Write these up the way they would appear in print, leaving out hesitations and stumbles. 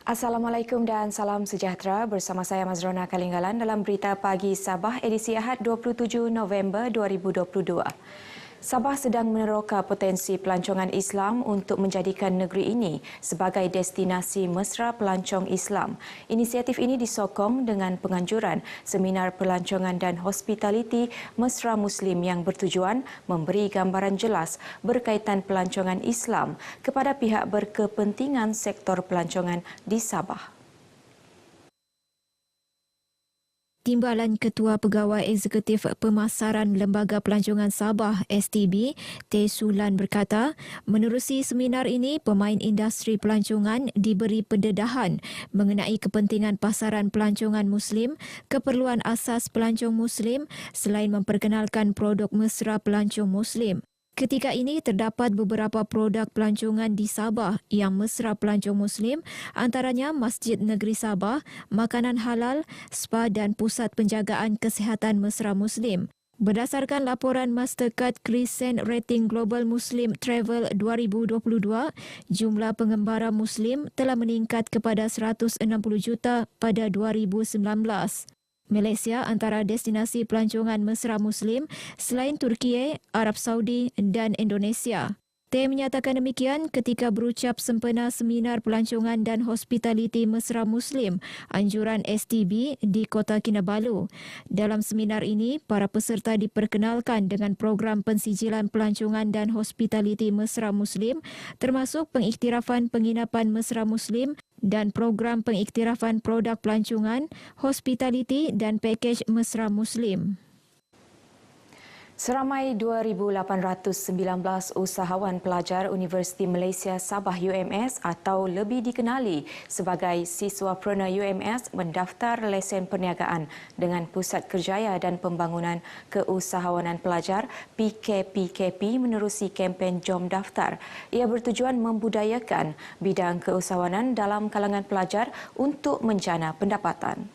Assalamualaikum dan salam sejahtera. Bersama saya Mazrona Kalinggalan dalam Berita Pagi Sabah edisi Ahad 27 November 2022. Sabah sedang meneroka potensi pelancongan Islam untuk menjadikan negeri ini sebagai destinasi mesra pelancong Islam. Inisiatif ini disokong dengan penganjuran Seminar Pelancongan dan Hospitaliti Mesra Muslim yang bertujuan memberi gambaran jelas berkaitan pelancongan Islam kepada pihak berkepentingan sektor pelancongan di Sabah. Timbalan Ketua Pegawai Eksekutif Pemasaran Lembaga Pelancongan Sabah STB, Teh Sulan berkata, menerusi seminar ini, pemain industri pelancongan diberi pendedahan mengenai kepentingan pasaran pelancongan Muslim, keperluan asas pelancong Muslim selain memperkenalkan produk mesra pelancong Muslim. Ketika ini terdapat beberapa produk pelancongan di Sabah yang mesra pelancong Muslim, antaranya Masjid Negeri Sabah, makanan halal, spa dan pusat penjagaan kesihatan mesra Muslim. Berdasarkan laporan Mastercard Crescent Rating Global Muslim Travel 2022, jumlah pengembara Muslim telah meningkat kepada 160 juta pada 2019. Malaysia antara destinasi pelancongan mesra Muslim selain Turki, Arab Saudi dan Indonesia. Teh menyatakan demikian ketika berucap sempena Seminar Pelancongan dan Hospitaliti Mesra Muslim anjuran STB di Kota Kinabalu. Dalam seminar ini, para peserta diperkenalkan dengan program pensijilan pelancongan dan hospitaliti mesra Muslim termasuk pengiktirafan penginapan mesra Muslim dan program pengiktirafan produk pelancongan, hospitaliti dan pakej mesra Muslim. Seramai 2,819 usahawan pelajar Universiti Malaysia Sabah UMS atau lebih dikenali sebagai siswapreneur UMS mendaftar lesen perniagaan dengan Pusat Kerjaya dan Pembangunan Keusahawanan Pelajar PKPKP menerusi kempen Jom Daftar. Ia bertujuan membudayakan bidang keusahawanan dalam kalangan pelajar untuk menjana pendapatan.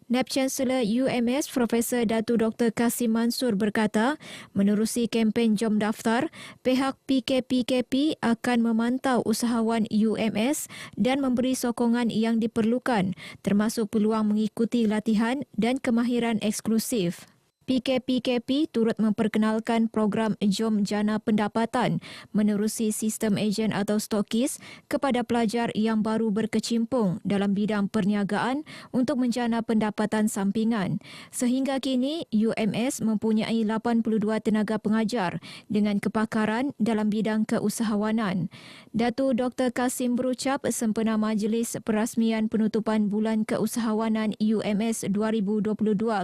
NAB Chancellor UMS Profesor Datuk Dr. Kasim Mansur berkata, menerusi kempen Jom Daftar, pihak PKPKP akan memantau usahawan UMS dan memberi sokongan yang diperlukan, termasuk peluang mengikuti latihan dan kemahiran eksklusif. PKPKP turut memperkenalkan program Jom Jana Pendapatan menerusi sistem ejen atau stokis kepada pelajar yang baru berkecimpung dalam bidang perniagaan untuk menjana pendapatan sampingan. Sehingga kini, UMS mempunyai 82 tenaga pengajar dengan kepakaran dalam bidang keusahawanan. Datuk Dr. Kasim berucap sempena majlis perasmian penutupan Bulan Keusahawanan UMS 2022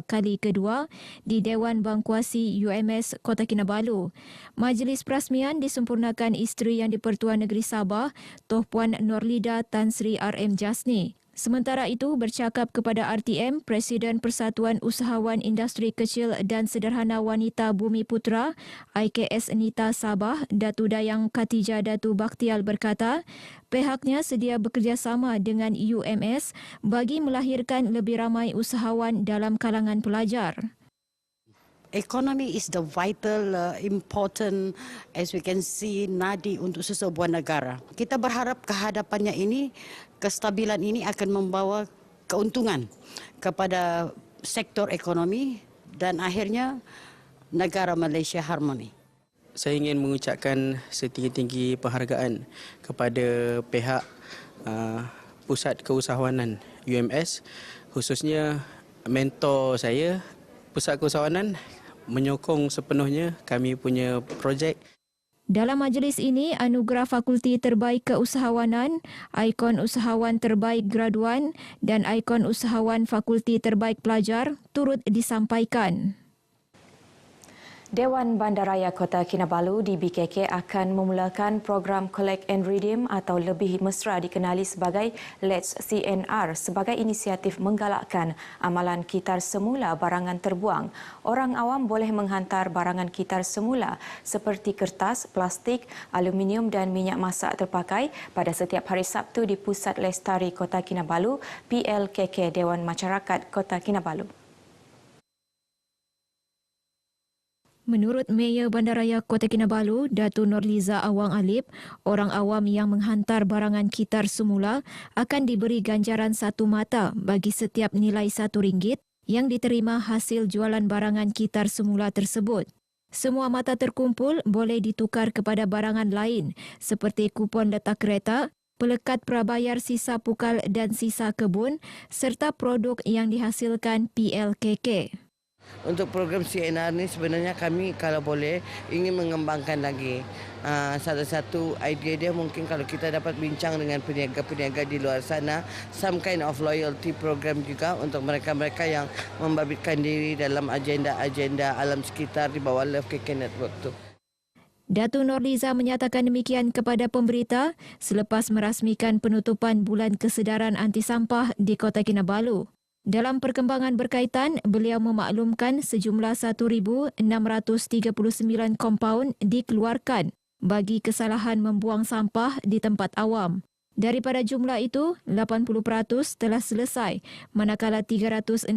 kali kedua di Dewan Bangkuasi UMS Kota Kinabalu. Majlis perasmian disempurnakan isteri Yang di-Pertuan Negeri Sabah, Toh Puan Norlida Tan Sri RM Jasni. Sementara itu, bercakap kepada RTM, Presiden Persatuan Usahawan Industri Kecil dan Sederhana Wanita Bumi Putra, IKS Nita Sabah, Datu Dayang Khatijah Datu Bakhtial berkata, pihaknya sedia bekerjasama dengan UMS bagi melahirkan lebih ramai usahawan dalam kalangan pelajar. Economy is the vital, important, as we can see, nadi untuk sesebuah negara. Kita berharap kehadapannya ini, kestabilan ini akan membawa keuntungan kepada sektor ekonomi dan akhirnya negara Malaysia harmoni. Saya ingin mengucapkan setinggi-tinggi penghargaan kepada pihak Pusat Keusahawanan UMS, khususnya mentor saya, Pusat Keusahawanan menyokong sepenuhnya kami punya projek. Dalam majlis ini, anugerah Fakulti Terbaik Keusahawanan, ikon usahawan terbaik graduan dan ikon usahawan Fakulti Terbaik Pelajar turut disampaikan. Dewan Bandaraya Kota Kinabalu di BKK akan memulakan program Collect and Redeem atau lebih mesra dikenali sebagai Let's CNR sebagai inisiatif menggalakkan amalan kitar semula barangan terbuang. Orang awam boleh menghantar barangan kitar semula seperti kertas, plastik, aluminium dan minyak masak terpakai pada setiap hari Sabtu di Pusat Lestari Kota Kinabalu, PLKK Dewan Masyarakat Kota Kinabalu. Menurut Mayor Bandaraya Kota Kinabalu, Datu Nurliza Awang Alip, orang awam yang menghantar barangan kitar semula akan diberi ganjaran 1 mata bagi setiap nilai RM1 yang diterima hasil jualan barangan kitar semula tersebut. Semua mata terkumpul boleh ditukar kepada barangan lain seperti kupon letak kereta, pelekat prabayar sisa pukal dan sisa kebun serta produk yang dihasilkan PLKK. Untuk program CNR ni sebenarnya kami kalau boleh ingin mengembangkan lagi. Salah satu idea dia mungkin kalau kita dapat bincang dengan peniaga-peniaga di luar sana, some kind of loyalty program juga untuk mereka-mereka yang membabitkan diri dalam agenda-agenda alam sekitar di bawah Love KK Network tu. Datu Nurliza menyatakan demikian kepada pemberita selepas merasmikan penutupan Bulan Kesedaran Anti Sampah di Kota Kinabalu. Dalam perkembangan berkaitan, beliau memaklumkan sejumlah 1,639 kompaun dikeluarkan bagi kesalahan membuang sampah di tempat awam. Daripada jumlah itu, 80% telah selesai, manakala 316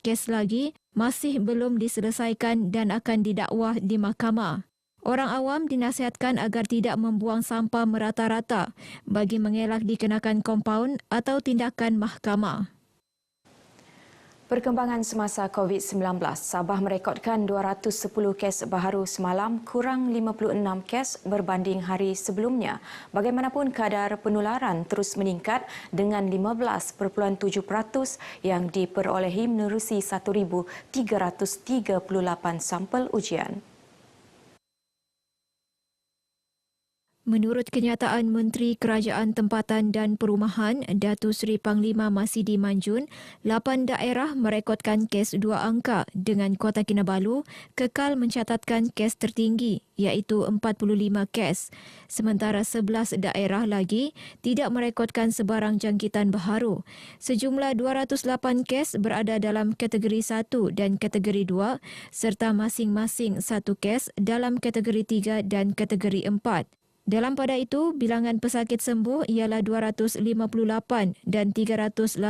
kes lagi masih belum diselesaikan dan akan didakwah di mahkamah. Orang awam dinasihatkan agar tidak membuang sampah merata-rata bagi mengelak dikenakan kompaun atau tindakan mahkamah. Perkembangan semasa COVID-19, Sabah merekodkan 210 kes baharu semalam, kurang 56 kes berbanding hari sebelumnya. Bagaimanapun, kadar penularan terus meningkat dengan 15.7% yang diperolehi menerusi 1,338 sampel ujian. Menurut kenyataan Menteri Kerajaan Tempatan dan Perumahan, Datuk Seri Panglima Masidi Manjun, 8 daerah merekodkan kes 2 angka dengan Kota Kinabalu kekal mencatatkan kes tertinggi iaitu 45 kes. Sementara 11 daerah lagi tidak merekodkan sebarang jangkitan baharu. Sejumlah 208 kes berada dalam kategori 1 dan kategori 2 serta masing-masing 1 kes dalam kategori 3 dan kategori 4. Dalam pada itu, bilangan pesakit sembuh ialah 258 dan 388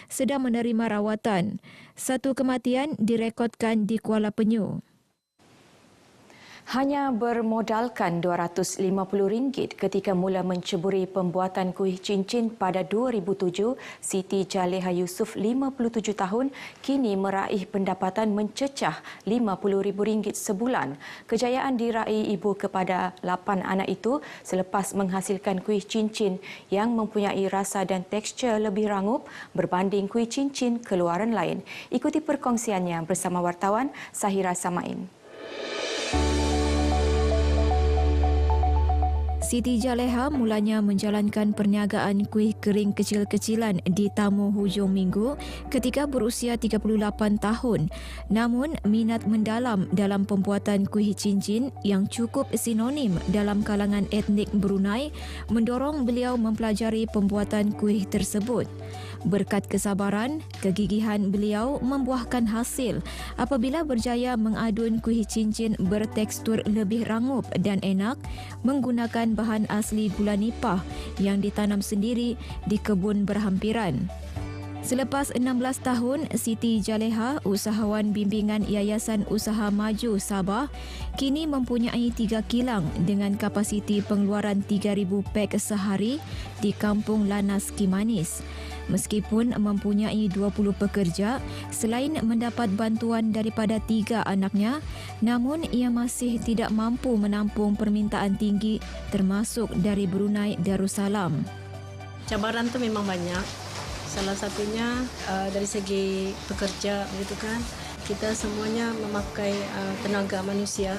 sedang menerima rawatan. 1 kematian direkodkan di Kuala Penyu. Hanya bermodalkan RM250 ketika mula menceburi pembuatan kuih cincin pada 2007, Siti Jaleha Yusof, 57 tahun, kini meraih pendapatan mencecah RM50,000 sebulan. Kejayaan diraih ibu kepada 8 anak itu selepas menghasilkan kuih cincin yang mempunyai rasa dan tekstur lebih rangup berbanding kuih cincin keluaran lain. Ikuti perkongsiannya bersama wartawan Sahira Samain. Siti Jaleha mulanya menjalankan perniagaan kuih kering kecil-kecilan di Tamu hujung minggu ketika berusia 38 tahun. Namun, minat mendalam dalam pembuatan kuih cincin yang cukup sinonim dalam kalangan etnik Brunei mendorong beliau mempelajari pembuatan kuih tersebut. Berkat kesabaran, kegigihan beliau membuahkan hasil apabila berjaya mengadun kuih cincin bertekstur lebih rangup dan enak menggunakan bahan asli gula nipah yang ditanam sendiri di kebun berhampiran. Selepas 16 tahun, Siti Jaleha, usahawan bimbingan Yayasan Usaha Maju Sabah, kini mempunyai 3 kilang dengan kapasiti pengeluaran 3,000 pek sehari di Kampung Lanas Kimanis. Meskipun mempunyai 20 pekerja, selain mendapat bantuan daripada 3 anaknya, namun ia masih tidak mampu menampung permintaan tinggi termasuk dari Brunei Darussalam. Cabaran tu memang banyak. Salah satunya dari segi pekerja, begitu kan. Kita semuanya memakai tenaga manusia,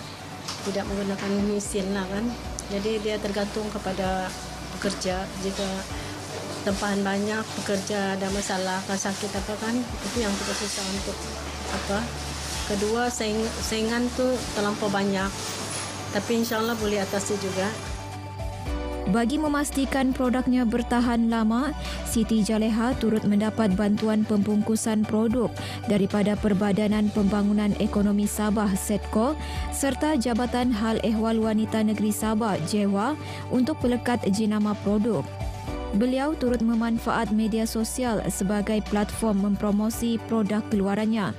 tidak menggunakan mesin lah kan. Jadi dia tergantung kepada pekerja. Jika tempahan banyak, pekerja ada masalah, sakit apa kan, itu yang kita susah untuk apa. Kedua, saingan tu terlampau banyak. Tapi insyaAllah boleh atasi juga. Bagi memastikan produknya bertahan lama, Siti Jaleha turut mendapat bantuan pembungkusan produk daripada Perbadanan Pembangunan Ekonomi Sabah (SETCO) serta Jabatan Hal Ehwal Wanita Negeri Sabah (JEWA) untuk pelekat jenama produk. Beliau turut memanfaat media sosial sebagai platform mempromosi produk keluarannya.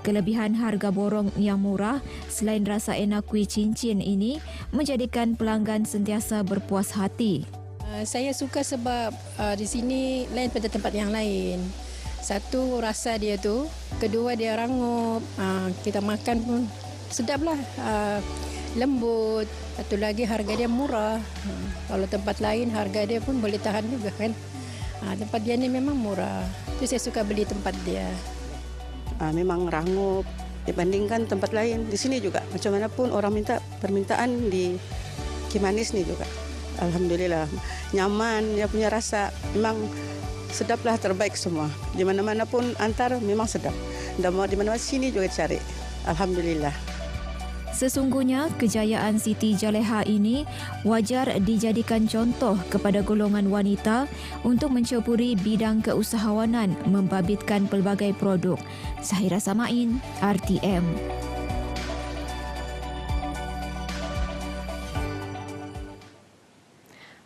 Kelebihan harga borong yang murah selain rasa enak kuih cincin ini menjadikan pelanggan sentiasa berpuas hati. Saya suka sebab di sini lain pada tempat yang lain. Satu, rasa dia tu. Kedua, dia rangup. Kita makan pun sedaplah. Lembut. Satu lagi, harga dia murah. Kalau tempat lain, harga dia pun boleh tahan juga kan. Tempat dia ni memang murah. Itu saya suka beli tempat dia. Memang rangup dibandingkan tempat lain. Di sini juga macam mana pun orang minta permintaan di Kimanis ni juga. Alhamdulillah nyaman, dia punya rasa memang sedaplah, terbaik semua. Di mana-mana pun antar memang sedap. Dan mau di mana-mana sini juga cari. Alhamdulillah. Sesungguhnya kejayaan Siti Jaleha ini wajar dijadikan contoh kepada golongan wanita untuk menceburi bidang keusahawanan membabitkan pelbagai produk. Zahira Samain, RTM.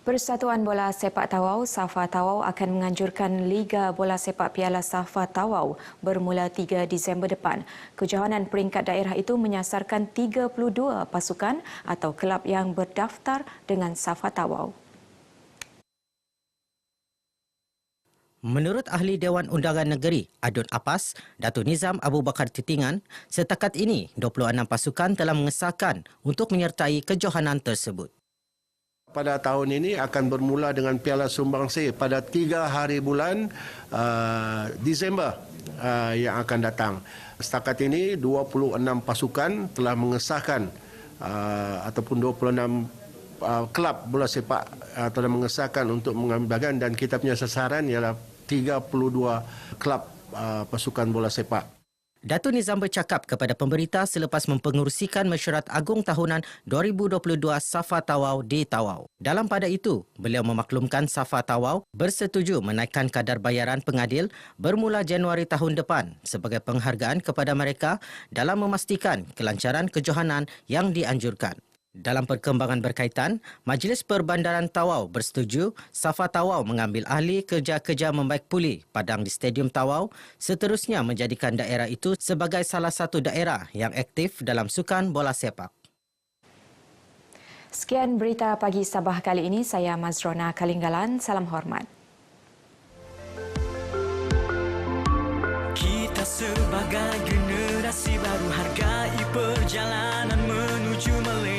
Persatuan Bola Sepak Tawau Safa Tawau akan menganjurkan Liga Bola Sepak Piala Safa Tawau bermula 3 Disember depan. Kejohanan peringkat daerah itu menyasarkan 32 pasukan atau kelab yang berdaftar dengan Safa Tawau. Menurut Ahli Dewan Undangan Negeri Adun Apas, Datuk Nizam Abu Bakar Titingan, setakat ini 26 pasukan telah mengesahkan untuk menyertai kejohanan tersebut. Pada tahun ini akan bermula dengan Piala Sumbangsih pada 3 hari bulan Disember yang akan datang. Setakat ini 26 pasukan telah mengesahkan ataupun 26 kelab bola sepak telah mengesahkan untuk mengambil bahagian, dan kita punya sasaran ialah 32 kelab pasukan bola sepak. Datuk Nizam bercakap kepada pemberita selepas mempengerusikan mesyuarat agung tahunan 2022 Safa Tawau di Tawau. Dalam pada itu, beliau memaklumkan Safa Tawau bersetuju menaikkan kadar bayaran pengadil bermula Januari tahun depan sebagai penghargaan kepada mereka dalam memastikan kelancaran kejohanan yang dianjurkan. Dalam perkembangan berkaitan, Majlis Perbandaran Tawau bersetuju Safa Tawau mengambil ahli kerja-kerja membaik pulih padang di Stadium Tawau, seterusnya menjadikan daerah itu sebagai salah satu daerah yang aktif dalam sukan bola sepak. Sekian berita pagi Sabah kali ini. Saya Mazrona Kalinggalan. Salam hormat. Kita sebagai generasi baru hargai perjalanan menuju Malaysia.